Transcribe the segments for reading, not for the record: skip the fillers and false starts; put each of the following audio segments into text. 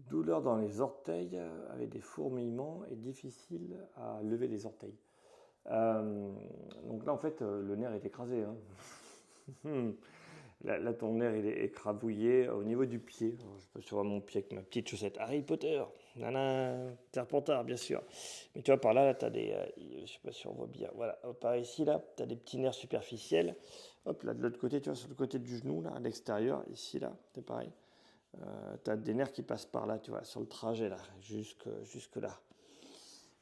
Douleur dans les orteils avec des fourmillements et difficile à lever les orteils. Euh, donc là, en fait, le nerf est écrasé, hein. Là, ton nerf il est écrabouillé au niveau du pied. Alors, je peux sur mon pied avec ma petite chaussette Harry Potter. Nana, Serpentard, bien sûr. Mais tu vois, par là, tu as des. Je sais pas si on voit bien. Voilà, hop, par ici, là, tu as des petits nerfs superficiels. Hop, là, de l'autre côté, tu vois, sur le côté du genou, là, à l'extérieur, ici, là, c'est pareil. Tu as des nerfs qui passent par là, tu vois, sur le trajet, là, jusque là.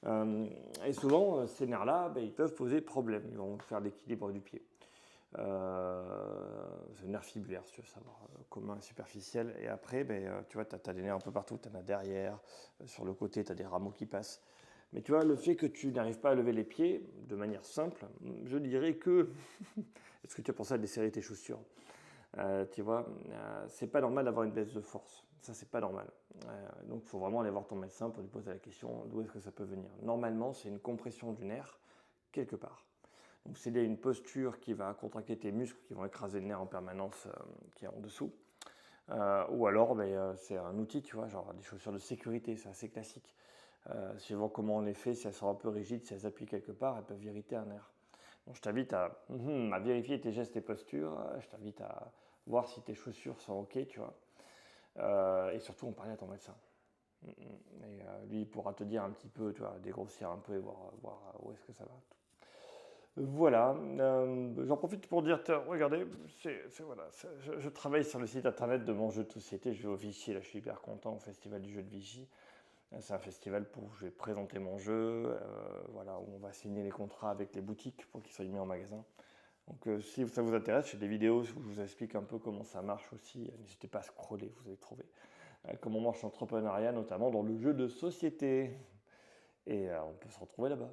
Euh, et souvent, ces nerfs-là, ben, ils peuvent poser problème. Ils vont faire l'équilibre du pied. C'est le nerf fibulaire, si tu veux savoir, commun et superficiel. Et après, ben, tu vois, tu as des nerfs un peu partout. Tu en as derrière, sur le côté, tu as des rameaux qui passent. Mais tu vois, le fait que tu n'arrives pas à lever les pieds de manière simple, je dirais que. Est-ce que tu as pensé à desserrer tes chaussures? Tu vois, c'est pas normal d'avoir une baisse de force. Ça, c'est pas normal. Donc, il faut vraiment aller voir ton médecin pour lui poser la question d'où est-ce que ça peut venir. Normalement, c'est une compression du nerf quelque part. Donc, s'il y a une posture qui va contracter tes muscles, qui vont écraser le nerf en permanence qui est en dessous, ou alors ben, c'est un outil, tu vois, genre des chaussures de sécurité, c'est assez classique. Suivant comment on les fait, si elles sont un peu rigides, si elles appuient quelque part, elles peuvent irriter un nerf. Donc, je t'invite à vérifier tes gestes et postures. Je t'invite à voir si tes chaussures sont OK, tu vois. Et surtout, en parler à ton médecin. Et lui, il pourra te dire un petit peu, tu vois, dégrossir un peu et voir où est-ce que ça va. Voilà, j'en profite pour dire, regardez, voilà, je travaille sur le site internet de mon jeu de société, je vais au Vichy, là je suis hyper content au festival du jeu de Vichy. C'est un festival où je vais présenter mon jeu, voilà, où on va signer les contrats avec les boutiques pour qu'ils soient mis en magasin. Donc si ça vous intéresse, j'ai des vidéos où je vous explique un peu comment ça marche aussi. N'hésitez pas à scroller, vous allez trouver. Comment marche l'entrepreneuriat, notamment dans le jeu de société. Et on peut se retrouver là-bas.